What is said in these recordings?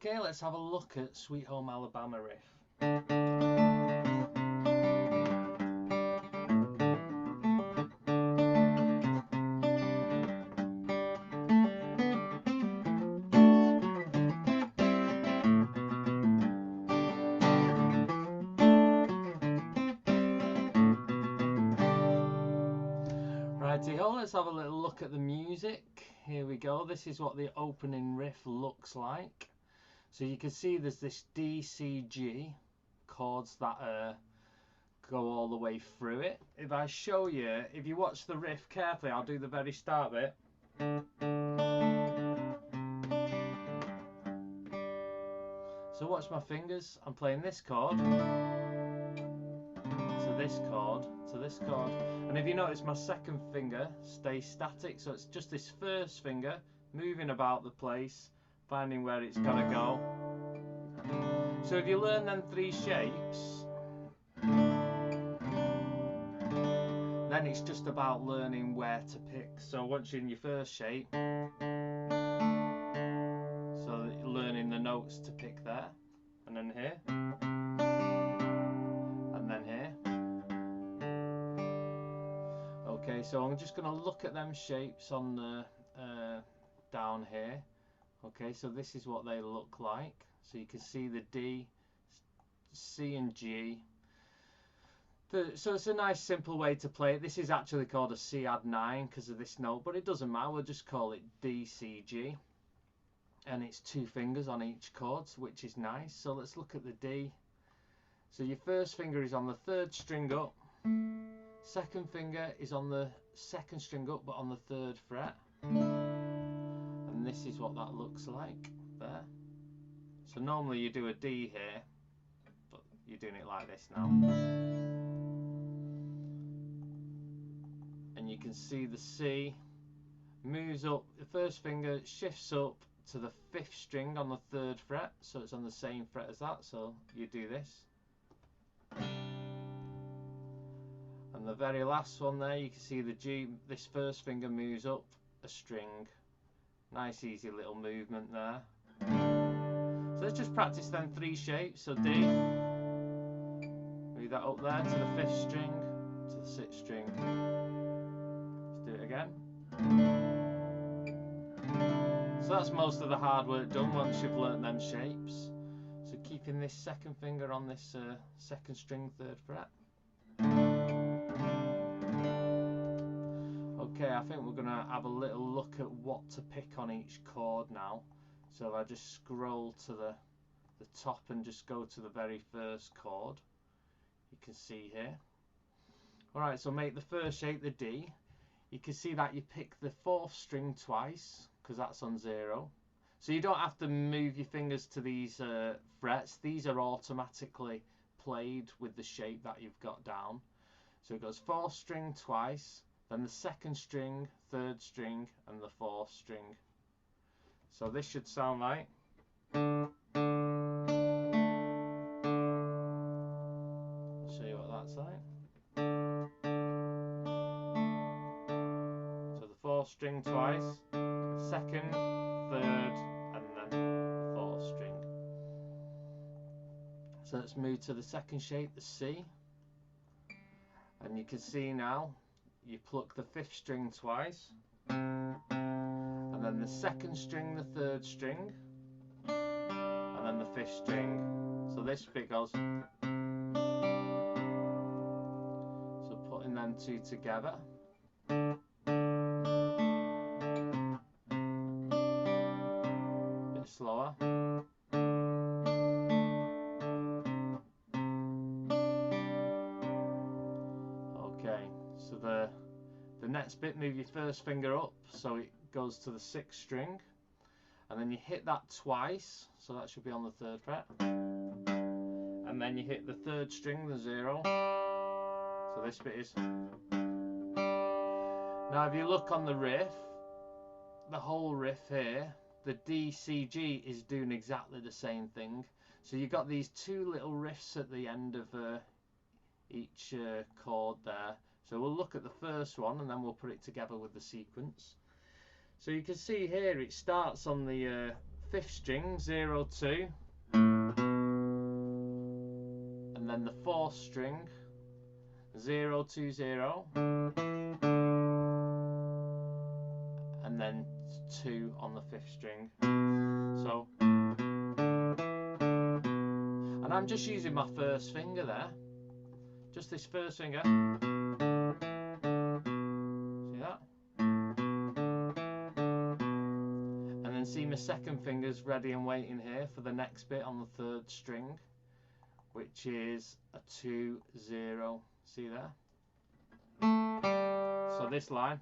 Okay, let's have a look at Sweet Home Alabama riff. Righty-ho, let's have a little look at the music. Here we go. This is what the opening riff looks like. So you can see there's this D, C, G chords that go all the way through it. If I show you, if you watch the riff carefully, I'll do the very start bit. So watch my fingers. I'm playing this chord to this chord to this chord, and if you notice, my second finger stays static, so it's just this first finger moving about the place, finding where it's got to go. So if you learn them three shapes, then it's just about learning where to pick. So once you're in your first shape, so learning the notes to pick there, and then here, and then here. Okay, so I'm just going to look at them shapes on the down here. Okay, so this is what they look like. So you can see the D, C and G. So it's a nice simple way to play it. This is actually called a C add 9 because of this note, but it doesn't matter. We'll just call it D, C, G. And it's two fingers on each chord, which is nice. So let's look at the D. So your first finger is on the third string up. Second finger is on the second string up, but on the third fret. And this is what that looks like there. So normally you do a D here, but you're doing it like this now. And you can see the C moves up, the first finger shifts up to the fifth string on the third fret, so it's on the same fret as that, so you do this. And the very last one there, you can see the G, this first finger moves up a string. Nice easy little movement there. So let's just practice them three shapes. So D, move that up there to the fifth string, to the sixth string. Let's do it again. So that's most of the hard work done once you've learnt them shapes. So keeping this second finger on this second string, third fret. Okay, I think we're going to have a little look at what to pick on each chord now. So if I just scroll to the top and just go to the very first chord, you can see here. Alright, so make the first shape the D. You can see that you pick the fourth string twice, because that's on 0. So you don't have to move your fingers to these frets. These are automatically played with the shape that you've got down. So it goes fourth string twice, then the second string, third string, and the fourth string. So this should sound like. I'll show you what that's like. So the fourth string twice, second, third, and then the fourth string. So let's move to the second shape, the C. And you can see now, you pluck the fifth string twice, and then the second string, the third string, and then the fifth string. So this bit goes. So putting them two together. Bit slower. Okay, so the next bit, move your first finger up so it goes to the sixth string, and then you hit that twice, so that should be on the third fret, and then you hit the third string, the 0, so this bit is. Now if you look on the riff, the whole riff here, the D, C, G is doing exactly the same thing. So you've got these two little riffs at the end of each chord there. So we'll look at the first one and then we'll put it together with the sequence. So you can see here it starts on the 5th string 0 2, and then the 4th string 0 2 0, and then 2 on the 5th string. So, and I'm just using my first finger there, just this first finger. See that? And then see my second finger's ready and waiting here for the next bit on the 3rd string, which is a 2 0. See there? So this line.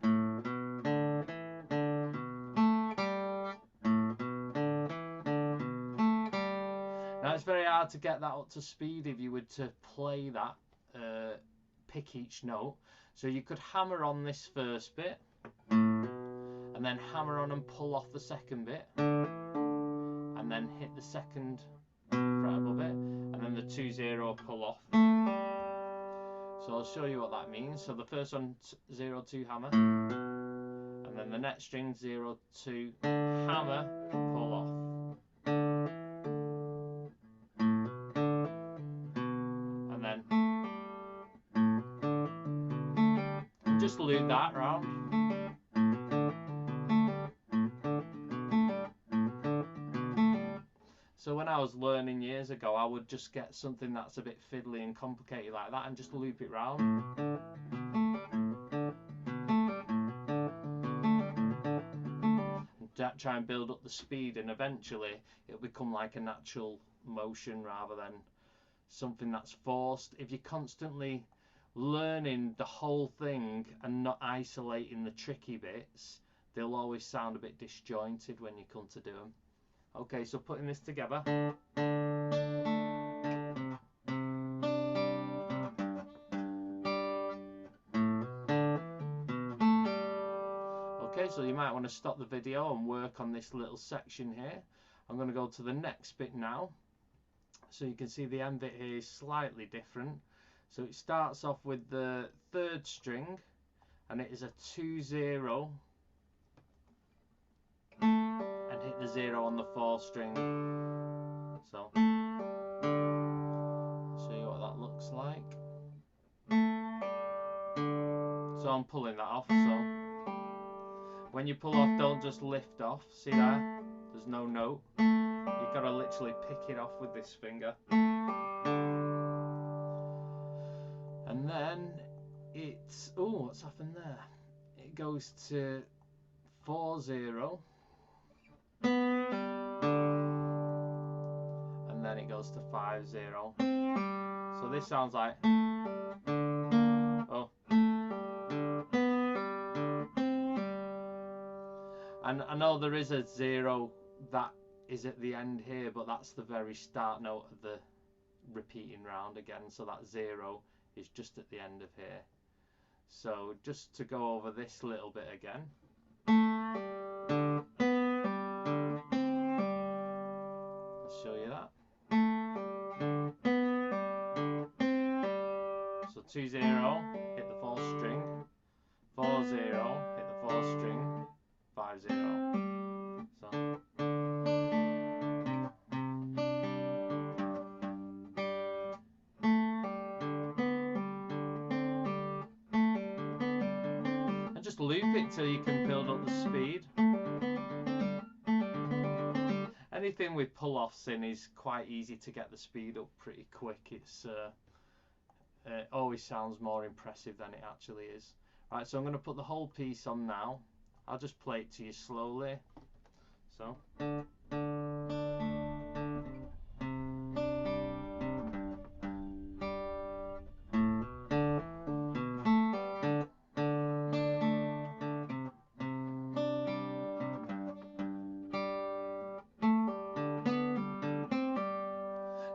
Now it's very hard to get that up to speed if you were to play that, pick each note. So you could hammer on this first bit, and then hammer on and pull off the second bit, and then hit the second fret above it, and then the 2 0 pull off. So I'll show you what that means. So the first one 0 2 hammer, and then the next string 0 2 hammer pull off. Just loop that round. So when I was learning years ago, I would just get something that's a bit fiddly and complicated like that and just loop it round. And try and build up the speed, and eventually it'll become like a natural motion rather than something that's forced. If you're constantly learning the whole thing and not isolating the tricky bits, they'll always sound a bit disjointed when you come to do them. Okay, so putting this together. Okay, so you might want to stop the video and work on this little section here. I'm going to go to the next bit now. So you can see the end bit here is slightly different. So it starts off with the 3rd string, and it is a 2 0, and hit the 0 on the 4th string. So I'll show you what that looks like. So I'm pulling that off. So when you pull off, don't just lift off. See there? There's no note. You've got to literally pick it off with this finger. And then it's, oh, what's happened there? It goes to 4 0, and then it goes to 5 0. So this sounds like, oh. And I know there is a 0 that is at the end here, but that's the very start note of the repeating round again. So that 0 is just at the end of here. So just to go over this little bit again. I'll show you that. So 2 0, hit the 4th string, 4 0, hit the 4th string, 5 0. So just loop it till you can build up the speed. Anything with pull-offs in is quite easy to get the speed up pretty quick. It always sounds more impressive than it actually is. Right, so I'm going to put the whole piece on now. I'll just play it to you slowly. So.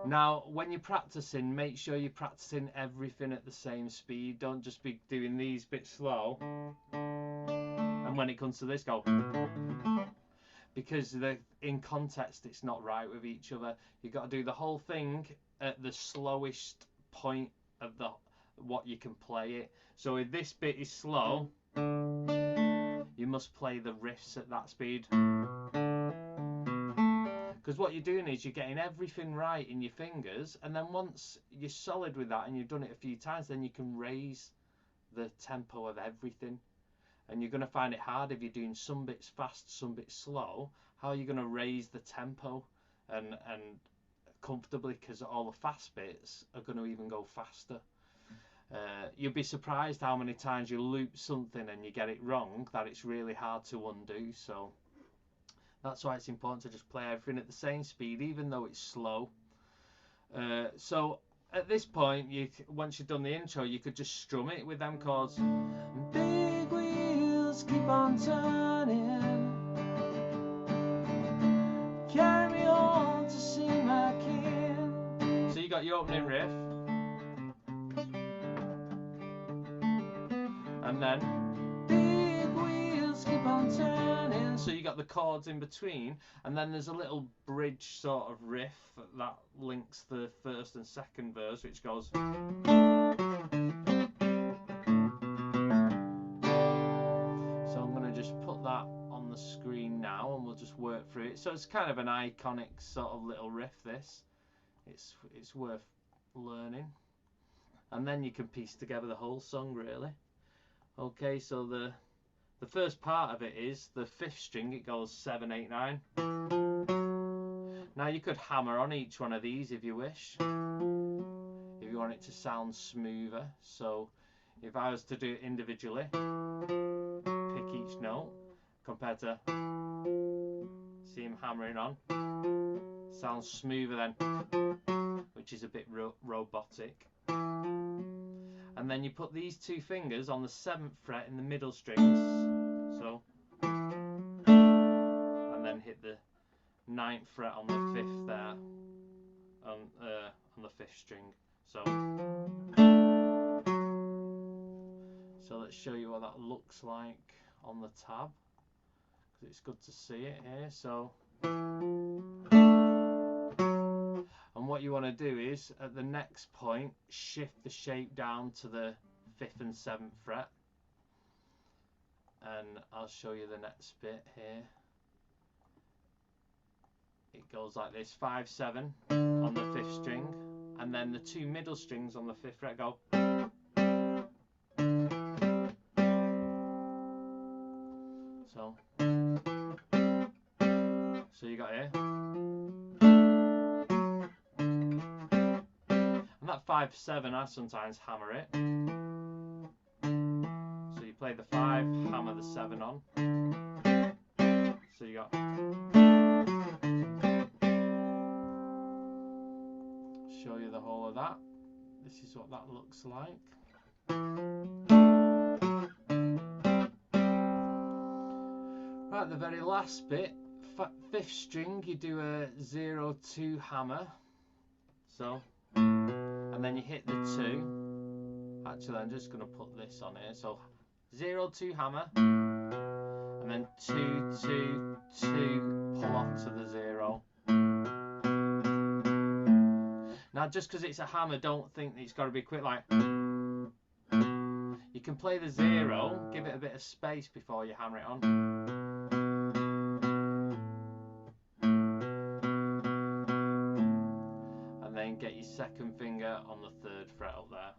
Now, when you're practicing, make sure you're practicing everything at the same speed. Don't just be doing these bits slow. And when it comes to this, go. Because in context, it's not right with each other. You've got to do the whole thing at the slowest point of what you can play it. So if this bit is slow, you must play the riffs at that speed. Because what you're doing is you're getting everything right in your fingers, and then once you're solid with that and you've done it a few times, then you can raise the tempo of everything. And you're going to find it hard if you're doing some bits fast, some bits slow. How are you going to raise the tempo and comfortably, because all the fast bits are going to even go faster. You'll be surprised how many times you loop something and you get it wrong, that it's really hard to undo. So that's why it's important to just play everything at the same speed, even though it's slow. So at this point, once you've done the intro, you could just strum it with them chords. Big wheels keep on turning, carry me on to see my kin. So you got your opening riff, and then big wheels keep on turning. So you got the chords in between, and then there's a little bridge sort of riff that links the first and second verse, which goes. So I'm going to just put that on the screen now, and we'll just work through it. So it's kind of an iconic sort of little riff. This, it's worth learning, and then you can piece together the whole song really. Okay, so the first part of it is the 5th string. It goes 7, 8, 9. Now you could hammer on each one of these if you wish, if you want it to sound smoother. So if I was to do it individually, pick each note compared to see him hammering on, sounds smoother then, which is a bit robotic. And then you put these 2 fingers on the 7th fret in the middle strings, so, and then hit the 9th fret on the 5th there, on the 5th string. So let's show you what that looks like on the tab, because it's good to see it here. So, and what you want to do is, at the next point, shift the shape down to the 5th and 7th fret. And I'll show you the next bit here. It goes like this, 5, 7 on the 5th string, and then the 2 middle strings on the 5th fret go. So you got here. And that 5, 7, I sometimes hammer it. So you play the 5, hammer the 7 on. So you got. Show you the whole of that. This is what that looks like. Right, the very last bit, 5th string, you do a 0, 2 hammer. So, and then you hit the 2. Actually, I'm just going to put this on here. So 0, 2 hammer, and then 2, 2, 2, pull off to the 0. Now, just because it's a hammer, don't think that it's got to be quick. Like, you can play the 0, give it a bit of space before you hammer it on. And then get your 2nd finger on the 3rd fret up there.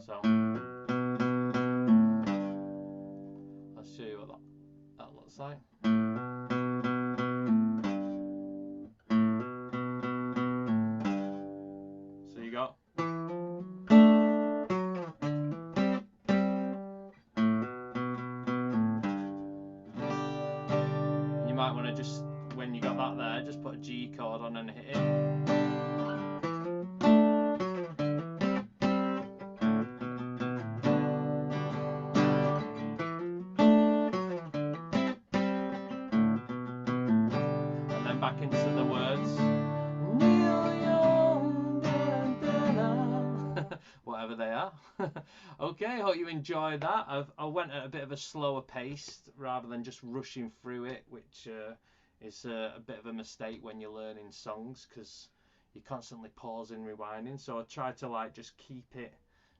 So I'll show you what that looks like. So you got. You might want to just, when you got that there, just put a G chord on and hit it. Back into the words. Whatever they are. Okay, hope you enjoyed that. I went at a bit of a slower pace rather than just rushing through it, which is a bit of a mistake when you're learning songs, because you're constantly pausing, rewinding. So I try to like just keep it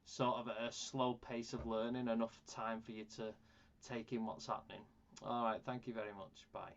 sort of at a slow pace of learning, enough time for you to take in what's happening. Alright, thank you very much. Bye.